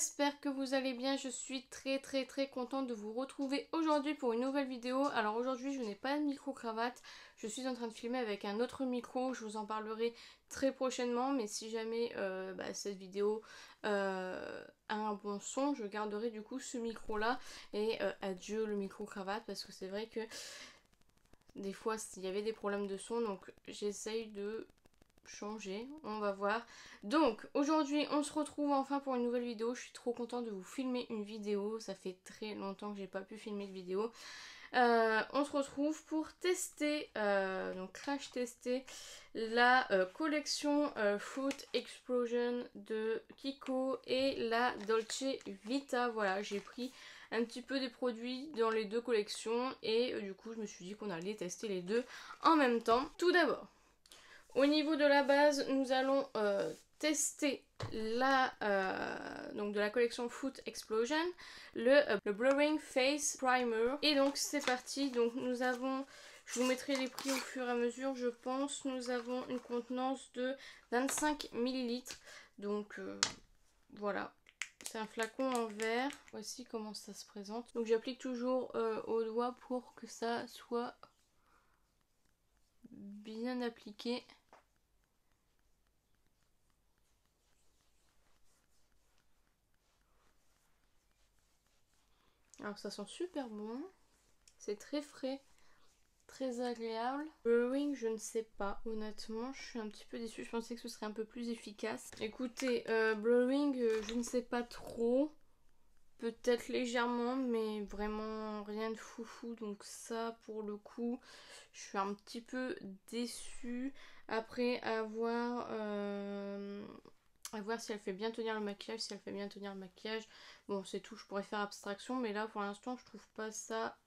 j'espère que vous allez bien. Je suis très contente de vous retrouver aujourd'hui pour une nouvelle vidéo. Alors aujourd'hui je n'ai pas de micro-cravate, je suis en train de filmer avec un autre micro, je vous en parlerai très prochainement. Mais si jamais cette vidéo a un bon son, je garderai du coup ce micro là. Et adieu le micro-cravate, parce que c'est vrai que des fois il y avait des problèmes de son, donc j'essaye de changer, on va voir. Donc aujourd'hui on se retrouve enfin pour une nouvelle vidéo. Je suis trop contente de vous filmer une vidéo, ça fait très longtemps que j'ai pas pu filmer de vidéo. On se retrouve pour tester, donc crash tester la collection Fruit Explosion de Kiko et la Dolce Vita. Voilà, j'ai pris un petit peu des produits dans les deux collections et du coup je me suis dit qu'on allait tester les deux en même temps. Tout d'abord, au niveau de la base, nous allons tester donc de la collection Fruit Explosion, le Blurring Face Primer. Et donc c'est parti. Donc nous avons, je vous mettrai les prix au fur et à mesure je pense. Nous avons une contenance de 25 ml. Donc voilà. C'est un flacon en verre. Voici comment ça se présente. Donc j'applique toujours au doigt pour que ça soit bien appliqué. Alors ça sent super bon, c'est très frais, très agréable. Blurring, je ne sais pas, honnêtement, je suis un petit peu déçue, je pensais que ce serait un peu plus efficace. Écoutez, Blurring, je ne sais pas trop, peut-être légèrement, mais vraiment rien de foufou, donc ça pour le coup, je suis un petit peu déçue. Après à voir si elle fait bien tenir le maquillage. Si elle fait bien tenir le maquillage, bon c'est tout, je pourrais faire abstraction, mais là pour l'instant je trouve pas ça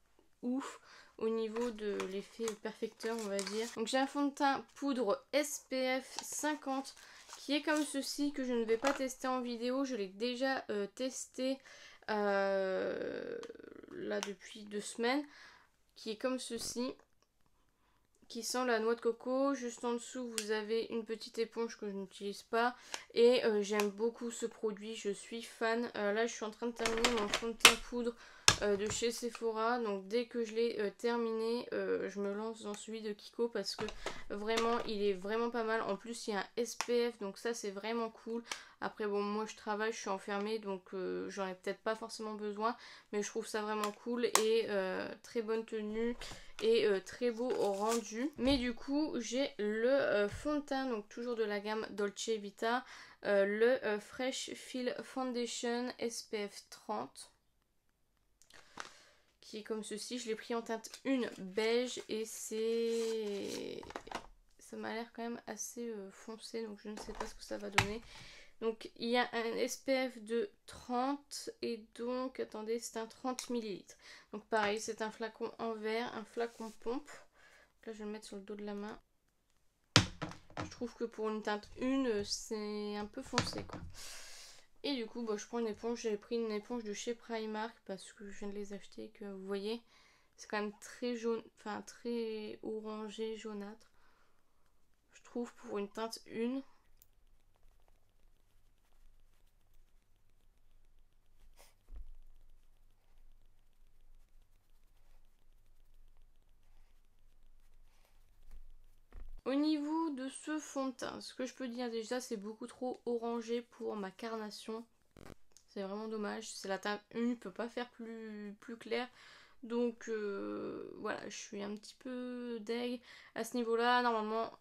ouf au niveau de l'effet perfecteur, on va dire. Donc j'ai un fond de teint poudre SPF 50 qui est comme ceci, que je ne vais pas tester en vidéo. Je l'ai déjà testé là depuis 2 semaines, qui est comme ceci, qui sent la noix de coco. Juste en dessous vous avez une petite éponge que je n'utilise pas, et j'aime beaucoup ce produit, je suis fan. Là je suis en train de terminer mon fond de teint poudre de chez Sephora, donc dès que je l'ai terminé je me lance dans celui de Kiko, parce que vraiment il est vraiment pas mal. En plus il y a un SPF, donc ça c'est vraiment cool. Après bon, moi je travaille, je suis enfermée, donc j'en ai peut-être pas forcément besoin, mais je trouve ça vraiment cool. Et très bonne tenue et très beau au rendu. Mais du coup j'ai le fond de teint, donc toujours de la gamme Dolce Vita, le Fresh Feel Foundation SPF 30, qui est comme ceci. Je l'ai pris en teinte 1 beige et ça m'a l'air quand même assez foncé, donc je ne sais pas ce que ça va donner. Donc il y a un SPF de 30 et donc attendez, c'est un 30 ml. Donc pareil, c'est un flacon en verre, un flacon pompe. Là je vais le mettre sur le dos de la main. Je trouve que pour une teinte 1 c'est un peu foncé quoi. Et du coup je prends une éponge. J'ai pris une éponge de chez Primark parce que je viens de les acheter et que vous voyez c'est quand même très jaune, enfin très orangé, jaunâtre. Je trouve pour une teinte 1. Au niveau de ce fond de teint, ce que je peux dire déjà, c'est beaucoup trop orangé pour ma carnation. C'est vraiment dommage. C'est la teinte 1, je peux pas faire plus clair. Donc voilà, je suis un petit peu deg à ce niveau-là. Normalement,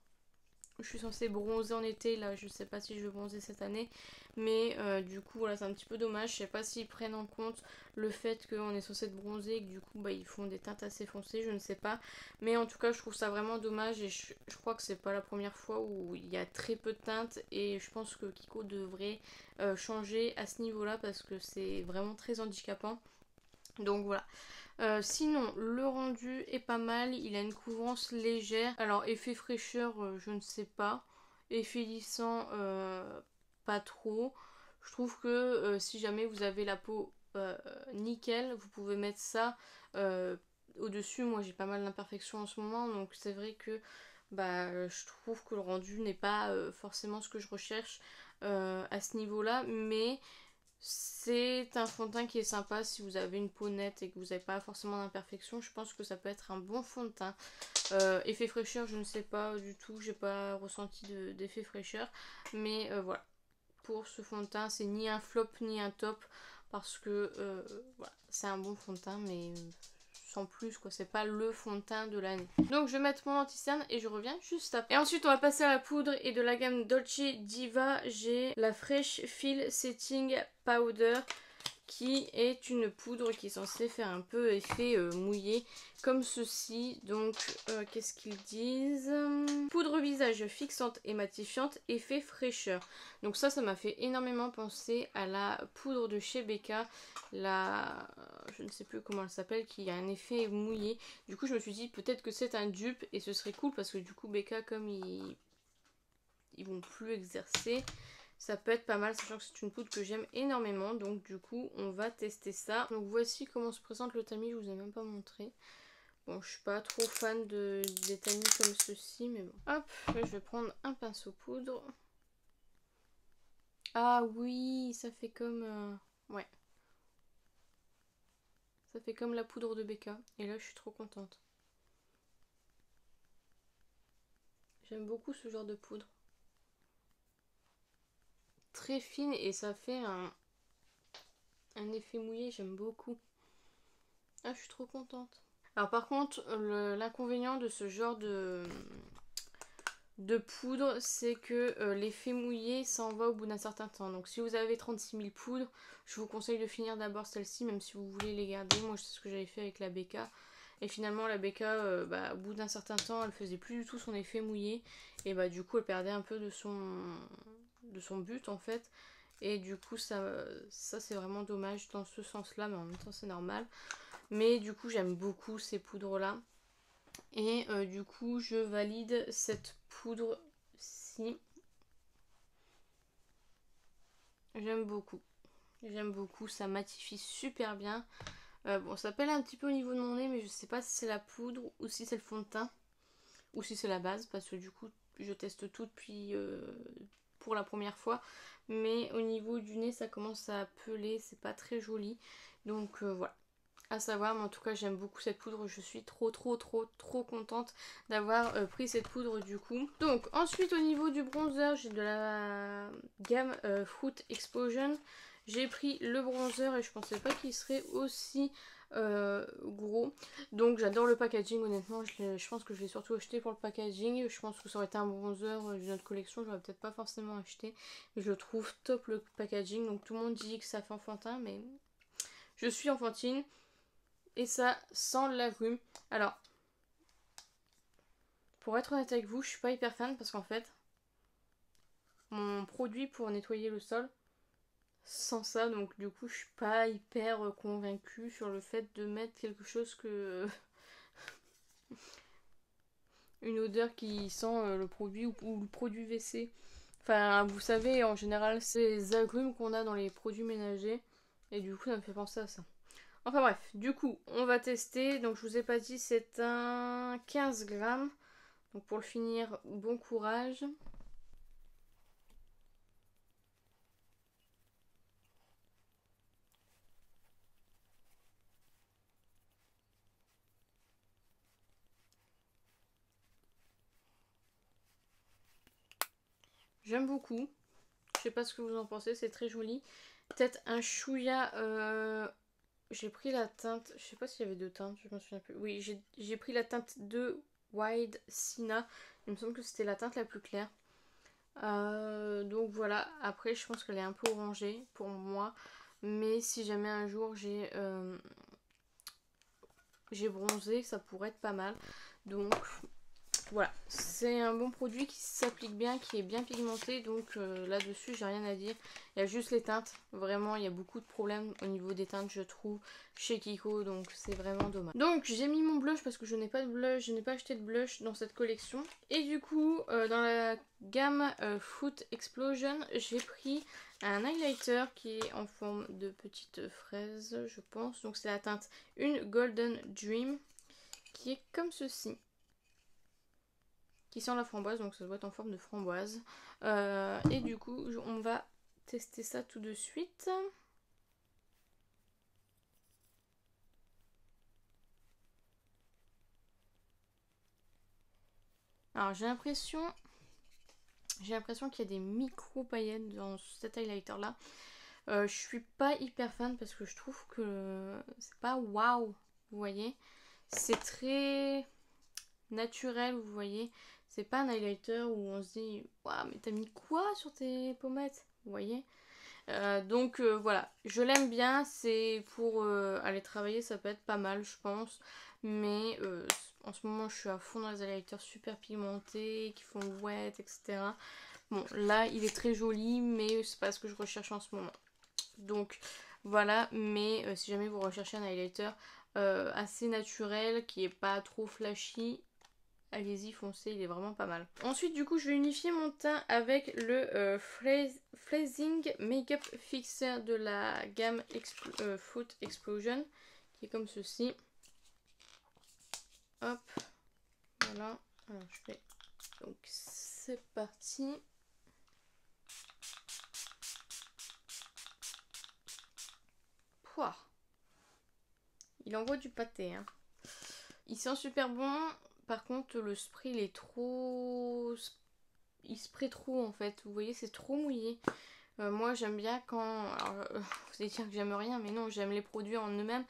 je suis censée bronzer en été, là je sais pas si je vais bronzer cette année, mais du coup voilà, c'est un petit peu dommage. Je sais pas s'ils prennent en compte le fait qu'on est censé être bronzé et que du coup ils font des teintes assez foncées, je ne sais pas, mais en tout cas je trouve ça vraiment dommage. Et je crois que c'est pas la première fois où il y a très peu de teintes, et je pense que Kiko devrait changer à ce niveau là, parce que c'est vraiment très handicapant. Donc voilà. Sinon le rendu est pas mal, il a une couvrance légère. Alors effet fraîcheur je ne sais pas, effet lissant pas trop. Je trouve que si jamais vous avez la peau nickel, vous pouvez mettre ça au dessus. Moi j'ai pas mal d'imperfections en ce moment, donc c'est vrai que je trouve que le rendu n'est pas forcément ce que je recherche à ce niveau là, mais C'est un fond de teint qui est sympa si vous avez une peau nette et que vous n'avez pas forcément d'imperfection. Je pense que ça peut être un bon fond de teint. Effet fraîcheur, je ne sais pas du tout. J'ai pas ressenti d'effet fraîcheur. Mais voilà. Pour ce fond de teint, c'est ni un flop ni un top. Parce que voilà, c'est un bon fond de teint. Mais sans plus quoi. C'est pas le fond de teint de l'année. Donc je vais mettre mon anti-cerne et je reviens juste après. Et ensuite on va passer à la poudre. Et de la gamme Dolce Diva, j'ai la Fresh Feel Setting Powder, qui est une poudre qui est censée faire un peu effet mouillé comme ceci. Donc qu'est-ce qu'ils disent? Poudre visage fixante et matifiante, effet fraîcheur. Donc ça m'a fait énormément penser à la poudre de chez Becca, la je ne sais plus comment elle s'appelle, qui a un effet mouillé. Du coup je me suis dit peut-être que c'est un dupe et ce serait cool parce que du coup Becca, comme ils vont plus exercer, ça peut être pas mal, sachant que c'est une poudre que j'aime énormément. Donc du coup on va tester ça. Donc voici comment se présente le tamis, je vous ai même pas montré. Bon, je suis pas trop fan des tamis comme ceci, mais bon. Hop, là, je vais prendre un pinceau poudre. Ah oui, ça fait comme... ouais. Ça fait comme la poudre de Becca. Et là je suis trop contente. J'aime beaucoup ce genre de poudre. Très fine et ça fait un effet mouillé, j'aime beaucoup. Ah, je suis trop contente. Alors par contre, l'inconvénient de ce genre de poudre, c'est que l'effet mouillé s'en va au bout d'un certain temps. Donc si vous avez 36 000 poudres, je vous conseille de finir d'abord celle-ci, même si vous voulez les garder. Moi, c'est ce que j'avais fait avec la Becca. Et finalement, la Becca, au bout d'un certain temps, elle faisait plus du tout son effet mouillé. Et bah du coup, elle perdait un peu de son but en fait. Et du coup, ça c'est vraiment dommage dans ce sens-là, mais en même temps, c'est normal. Mais du coup, j'aime beaucoup ces poudres-là. Et du coup, je valide cette poudre-ci. J'aime beaucoup. J'aime beaucoup, ça matifie super bien. Bon, ça pèle un petit peu au niveau de mon nez, mais je sais pas si c'est la poudre ou si c'est le fond de teint. Ou si c'est la base, parce que du coup, je teste tout depuis pour la première fois. Mais au niveau du nez, ça commence à peler, c'est pas très joli. Donc voilà. À savoir, mais en tout cas j'aime beaucoup cette poudre, je suis trop contente d'avoir pris cette poudre du coup. Donc ensuite au niveau du bronzer, j'ai de la gamme Fruit Explosion. J'ai pris le bronzer et je pensais pas qu'il serait aussi gros. Donc j'adore le packaging, honnêtement je pense que je l'ai surtout acheté pour le packaging. Je pense que ça aurait été un bronzer d'une autre collection, j'aurais peut-être pas forcément acheté. Mais je le trouve top le packaging, donc tout le monde dit que ça fait enfantin, mais je suis enfantine. Et ça sent l'agrume. Alors, pour être honnête avec vous, je suis pas hyper fan parce qu'en fait, mon produit pour nettoyer le sol sent ça. Donc du coup, je suis pas hyper convaincue sur le fait de mettre quelque chose que... une odeur qui sent le produit ou le produit WC. Enfin, vous savez, en général, c'est les agrumes qu'on a dans les produits ménagers. Et du coup, ça me fait penser à ça. Enfin bref, du coup, on va tester. Donc je vous ai pas dit, c'est un 15 grammes. Donc pour le finir, bon courage. J'aime beaucoup. Je sais pas ce que vous en pensez, c'est très joli. Peut-être un chouïa. J'ai pris la teinte. Je sais pas s'il y avait deux teintes, je me souviens plus. Oui, j'ai pris la teinte de Wild Sina. Il me semble que c'était la teinte la plus claire. Donc voilà. Après, je pense qu'elle est un peu orangée pour moi. Mais si jamais un jour j'ai bronzé, ça pourrait être pas mal. Donc voilà, c'est un bon produit qui s'applique bien, qui est bien pigmenté, donc là-dessus j'ai rien à dire. Il y a juste les teintes, vraiment il y a beaucoup de problèmes au niveau des teintes je trouve chez Kiko, donc c'est vraiment dommage. Donc j'ai mis mon blush parce que je n'ai pas de blush, je n'ai pas acheté de blush dans cette collection. Et du coup dans la gamme Fruit Explosion, j'ai pris un highlighter qui est en forme de petite fraise je pense. Donc c'est la teinte Une Golden Dream qui est comme ceci. Qui sent la framboise, donc ça doit être en forme de framboise. Et du coup, on va tester ça tout de suite. Alors j'ai l'impression qu'il y a des micro paillettes dans cet highlighter là. Je suis pas hyper fan parce que je trouve que c'est pas waouh, vous voyez. C'est très naturel, vous voyez. C'est pas un highlighter où on se dit waouh, mais t'as mis quoi sur tes pommettes, vous voyez. Donc voilà, je l'aime bien, c'est pour aller travailler, ça peut être pas mal je pense, mais en ce moment je suis à fond dans les highlighters super pigmentés, qui font wet, etc. Bon là il est très joli, mais c'est pas ce que je recherche en ce moment. Donc voilà, mais si jamais vous recherchez un highlighter assez naturel, qui est pas trop flashy, allez-y, foncez, il est vraiment pas mal. Ensuite, du coup, je vais unifier mon teint avec le Phrasing Makeup Fixer de la gamme Fruit Explosion, qui est comme ceci. Hop, voilà. Alors, je fais... Donc, c'est parti. Pouah. Il envoie du pâté, hein. Il sent super bon. Par contre, le spray, il est trop... Il spray trop, en fait. Vous voyez, c'est trop mouillé. Moi, j'aime bien quand... Alors, vous allez dire que j'aime rien, mais non, j'aime les produits en eux-mêmes.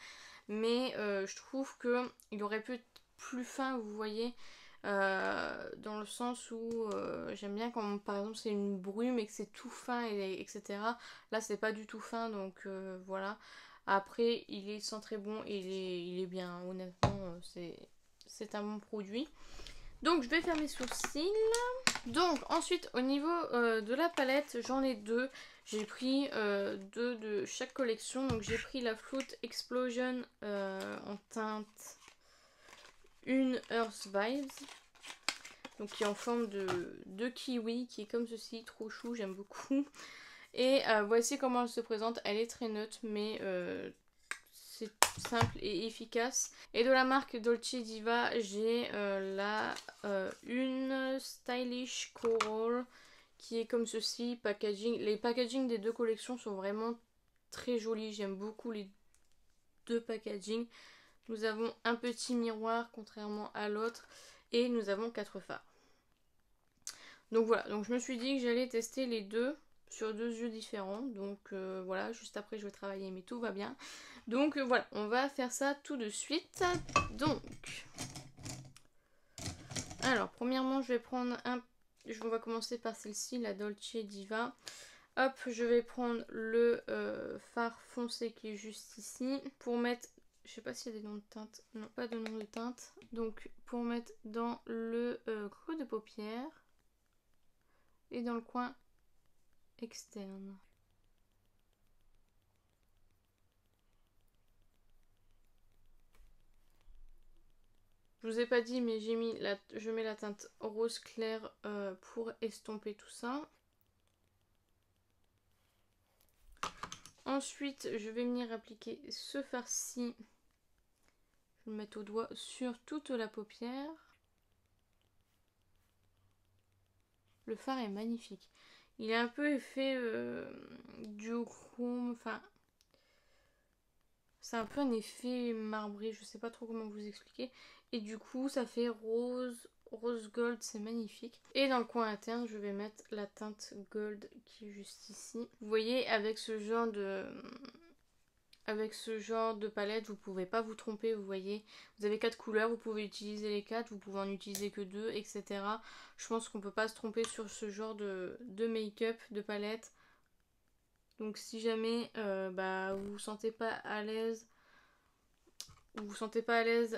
Mais je trouve qu'il aurait pu être plus fin, vous voyez. Dans le sens où j'aime bien quand, par exemple, c'est une brume et que c'est tout fin, etc. Là, c'est pas du tout fin, donc voilà. Après, il sent très bon et il est bien. Honnêtement, c'est un bon produit. Donc, je vais faire mes sourcils. Donc, ensuite, au niveau de la palette, j'en ai deux. J'ai pris deux de chaque collection. Donc, j'ai pris la Fruit Explosion en teinte une Earth Vibes. Donc, qui est en forme de kiwi, qui est comme ceci, trop chou, j'aime beaucoup. Et voici comment elle se présente. Elle est très neutre, mais c'est simple et efficace. Et de la marque Dolce Diva, j'ai une Stylish Coral qui est comme ceci. Packaging. Les packaging des deux collections sont vraiment très jolis. J'aime beaucoup les deux packaging. Nous avons un petit miroir contrairement à l'autre. Et nous avons 4 fards. Donc voilà, donc je me suis dit que j'allais tester les deux sur deux yeux différents. Donc voilà, juste après je vais travailler, mais tout va bien. Donc voilà, on va faire ça tout de suite. Donc, alors premièrement je vais prendre on va commencer par celle-ci, la Dolce Diva. Hop, je vais prendre le fard foncé qui est juste ici. Pour mettre, je sais pas s'il y a des noms de teinte. Non, pas de nom de teinte. Donc pour mettre dans le creux de paupière. Et dans le coin externe. Je vous ai pas dit, mais je mets la teinte rose clair pour estomper tout ça. Ensuite, je vais venir appliquer ce fard-ci. Je vais le mettre au doigt sur toute la paupière. Le fard est magnifique. Il est un peu effet duochrome, enfin... C'est un peu un effet marbré, je sais pas trop comment vous expliquer. Et du coup, ça fait rose gold, c'est magnifique. Et dans le coin interne, je vais mettre la teinte gold qui est juste ici. Vous voyez, avec ce genre de palette, vous pouvez pas vous tromper, vous voyez. Vous avez 4 couleurs, vous pouvez utiliser les 4, vous pouvez en utiliser que 2, etc. Je pense qu'on peut pas se tromper sur ce genre de make-up, de palette. Donc si jamais vous vous sentez pas à l'aise,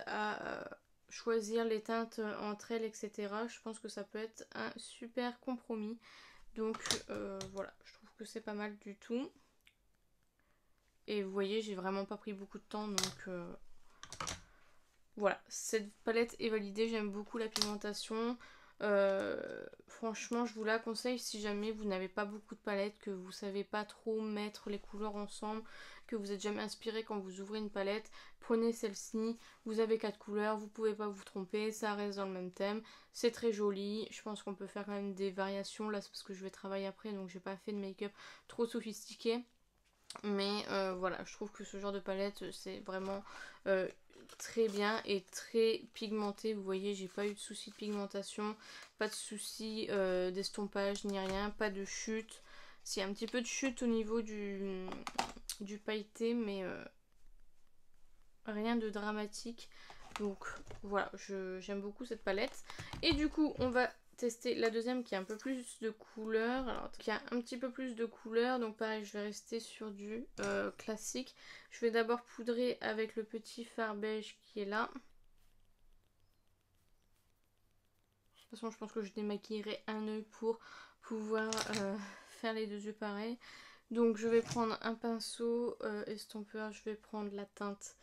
à choisir les teintes entre elles, etc., je pense que ça peut être un super compromis. Donc voilà, je trouve que c'est pas mal du tout. Et vous voyez, j'ai vraiment pas pris beaucoup de temps, donc voilà, cette palette est validée, j'aime beaucoup la pigmentation. Franchement, je vous la conseille si jamais vous n'avez pas beaucoup de palettes, que vous savez pas trop mettre les couleurs ensemble, que vous êtes jamais inspiré quand vous ouvrez une palette. Prenez celle-ci, vous avez 4 couleurs, vous pouvez pas vous tromper, ça reste dans le même thème, c'est très joli. Je pense qu'on peut faire quand même des variations, là c'est parce que je vais travailler après, donc j'ai pas fait de make-up trop sophistiqué. Mais voilà, je trouve que ce genre de palette c'est vraiment très bien et très pigmenté. Vous voyez, j'ai pas eu de soucis de pigmentation, pas de soucis d'estompage ni rien, pas de chute. S'il y a un petit peu de chute au niveau du pailleté, mais rien de dramatique. Donc voilà, j'aime beaucoup cette palette. Et du coup, on va tester la deuxième qui a un peu plus de couleurs. Alors, qui a un petit peu plus de couleurs. Donc pareil, je vais rester sur du classique. Je vais d'abord poudrer avec le petit fard beige qui est là. De toute façon, je pense que je démaquillerai un œil pour pouvoir faire les deux yeux pareils. Donc je vais prendre un pinceau estompeur, je vais prendre la teinte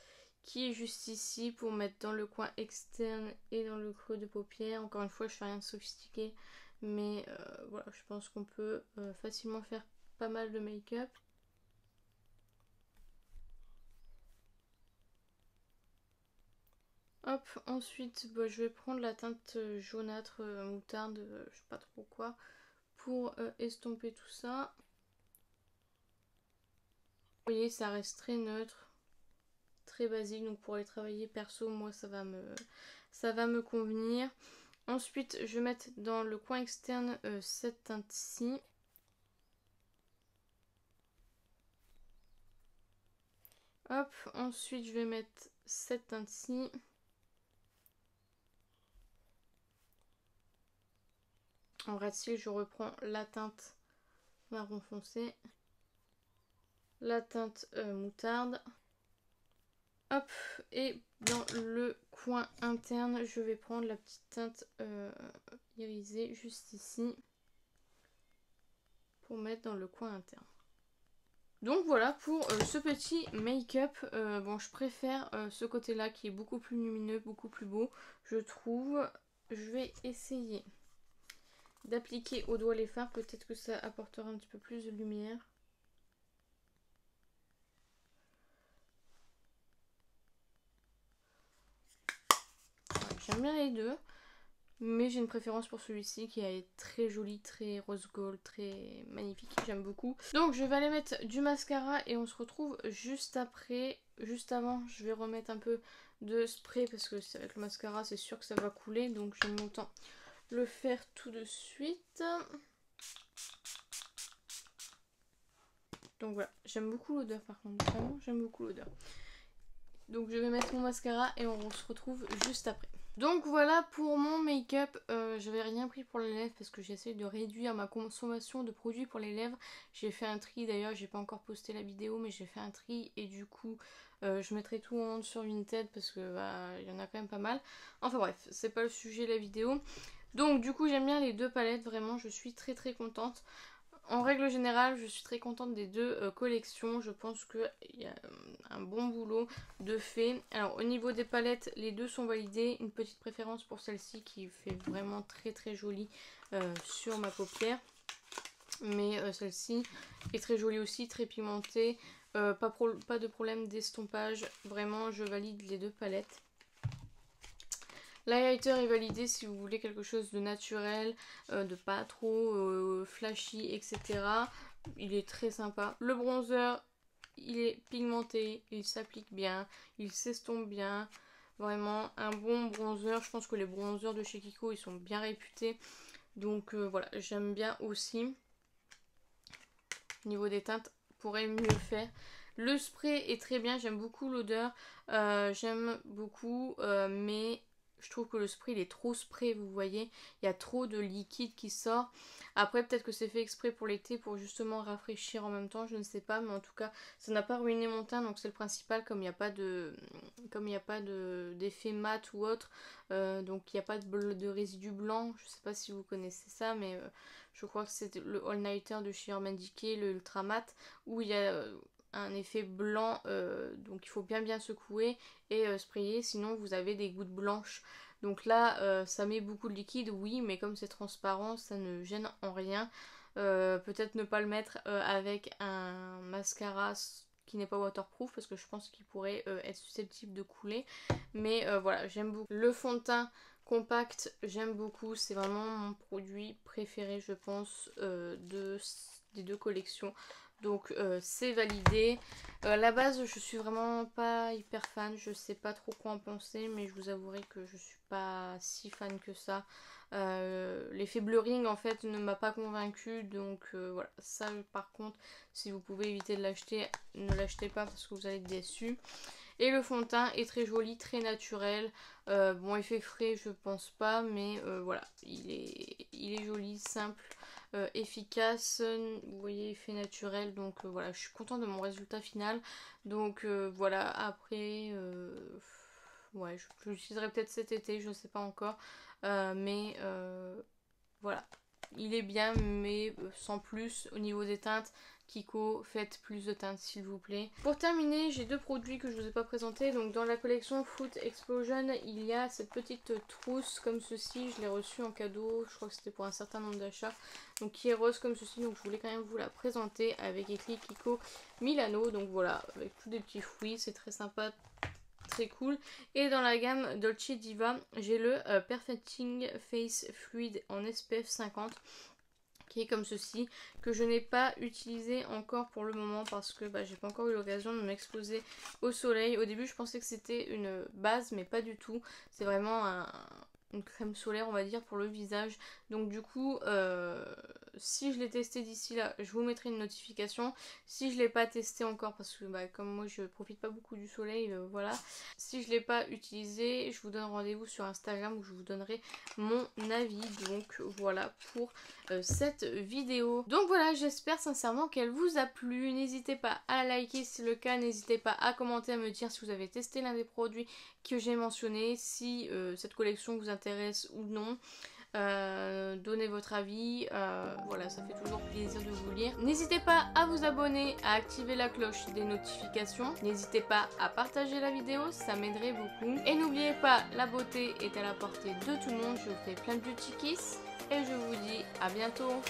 qui est juste ici pour mettre dans le coin externe et dans le creux de paupière. Encore une fois, je fais rien de sophistiqué, mais voilà, je pense qu'on peut facilement faire pas mal de make-up. Hop, ensuite je vais prendre la teinte jaunâtre moutarde, je sais pas trop quoi, pour estomper tout ça. Vous voyez, ça reste très neutre, très basique, donc pour aller travailler perso, moi ça va me convenir. Ensuite, je vais mettre dans le coin externe cette teinte-ci. Hop, ensuite je vais mettre cette teinte-ci. En ras de cils, je reprends la teinte marron foncé, la teinte moutarde. Hop, et dans le coin interne, je vais prendre la petite teinte irisée juste ici pour mettre dans le coin interne. Donc voilà pour ce petit make-up. Bon, je préfère ce côté-là qui est beaucoup plus lumineux, beaucoup plus beau, je trouve. Je vais essayer d'appliquer au doigt les fards. Peut-être que ça apportera un petit peu plus de lumière. Ouais, j'aime bien les deux. Mais j'ai une préférence pour celui-ci qui est très joli, très rose gold, très magnifique, j'aime beaucoup. Donc je vais aller mettre du mascara et on se retrouve juste après. Juste avant, je vais remettre un peu de spray parce que avec le mascara c'est sûr que ça va couler. Donc j'aime autant le faire tout de suite. Donc voilà, j'aime beaucoup l'odeur par contre, vraiment j'aime beaucoup l'odeur. Donc je vais mettre mon mascara et on se retrouve juste après. Donc voilà pour mon make-up, j'avais rien pris pour les lèvres parce que j'essaie de réduire ma consommation de produits pour les lèvres. J'ai fait un tri, d'ailleurs j'ai pas encore posté la vidéo mais j'ai fait un tri et du coup je mettrai tout en sur Vinted parce que bah, y en a quand même pas mal. Enfin bref, c'est pas le sujet de la vidéo. Donc du coup j'aime bien les deux palettes, vraiment je suis très très contente. En règle générale, je suis très contente des deux collections. Je pense qu'il y a un bon boulot de fait. Alors au niveau des palettes, les deux sont validées. Une petite préférence pour celle-ci qui fait vraiment très très jolie sur ma paupière. Mais celle-ci est très jolie aussi, très pigmentée. Pas de problème d'estompage. Vraiment, je valide les deux palettes. L'highlighter est validé si vous voulez quelque chose de naturel, de pas trop flashy, etc. Il est très sympa. Le bronzer, il est pigmenté, il s'applique bien, il s'estompe bien. Vraiment un bon bronzer. Je pense que les bronzers de chez Kiko, ils sont bien réputés. Donc voilà, j'aime bien aussi. Au niveau des teintes, pourrait mieux faire. Le spray est très bien, j'aime beaucoup l'odeur. J'aime beaucoup, mais je trouve que le spray il est trop spray, vous voyez. Il y a trop de liquide qui sort. Après peut-être que c'est fait exprès pour l'été pour justement rafraîchir en même temps, je ne sais pas. Mais en tout cas ça n'a pas ruiné mon teint, donc c'est le principal. Comme il n'y a pas d'effet mat ou autre, donc il n'y a pas de résidu blanc. Je ne sais pas si vous connaissez ça, mais je crois que c'est le All Nighter de chez Urban Decay, le Ultra Mat, où il y a un effet blanc, donc il faut bien secouer et sprayer, sinon vous avez des gouttes blanches. Donc là ça met beaucoup de liquide, oui, mais comme c'est transparent ça ne gêne en rien. Peut-être ne pas le mettre avec un mascara qui n'est pas waterproof parce que je pense qu'il pourrait être susceptible de couler. Mais voilà, j'aime beaucoup. Le fond de teint compact, j'aime beaucoup. C'est vraiment mon produit préféré, je pense, des deux collections. Donc c'est validé. À la base je suis vraiment pas hyper fan, je sais pas trop quoi en penser, mais je vous avouerai que je suis pas si fan que ça. L'effet blurring en fait ne m'a pas convaincue, donc voilà, ça par contre si vous pouvez éviter de l'acheter, ne l'achetez pas parce que vous allez être déçus. Et le fond de teint est très joli, très naturel. Bon, effet frais, je pense pas, mais voilà, il est joli, simple, efficace. Vous voyez, effet naturel. Donc voilà, je suis contente de mon résultat final. Donc voilà, après, ouais, je l'utiliserai peut-être cet été, je ne sais pas encore. Mais voilà, il est bien, mais sans plus au niveau des teintes. Kiko, faites plus de teintes s'il vous plaît. Pour terminer, j'ai deux produits que je vous ai pas présentés. Donc dans la collection Fruit Explosion, il y a cette petite trousse comme ceci. Je l'ai reçue en cadeau, je crois que c'était pour un certain nombre d'achats. Donc qui est rose comme ceci, donc je voulais quand même vous la présenter avec écrit Kiko Milano. Donc voilà, avec tous des petits fruits, c'est très sympa. Très cool. Et dans la gamme Dolce Diva, j'ai le Perfecting Face Fluid en SPF 50 qui est comme ceci, que je n'ai pas utilisé encore pour le moment parce que j'ai pas encore eu l'occasion de m'exposer au soleil. Au début je pensais que c'était une base mais pas du tout, c'est vraiment une crème solaire on va dire pour le visage. Donc du coup si je l'ai testé d'ici là, je vous mettrai une notification. Si je l'ai pas testé encore parce que comme moi je profite pas beaucoup du soleil, voilà. Si je l'ai pas utilisé, je vous donne rendez-vous sur Instagram où je vous donnerai mon avis. Donc voilà pour cette vidéo. Donc voilà, j'espère sincèrement qu'elle vous a plu. N'hésitez pas à la liker si c'est le cas. N'hésitez pas à commenter, à me dire si vous avez testé l'un des produits que j'ai mentionné, si cette collection vous intéresse ou non. Donnez votre avis, voilà, ça fait toujours plaisir de vous lire. N'hésitez pas à vous abonner, à activer la cloche des notifications. N'hésitez pas à partager la vidéo, ça m'aiderait beaucoup. Et n'oubliez pas, la beauté est à la portée de tout le monde. Je vous fais plein de beauty kiss et je vous dis à bientôt.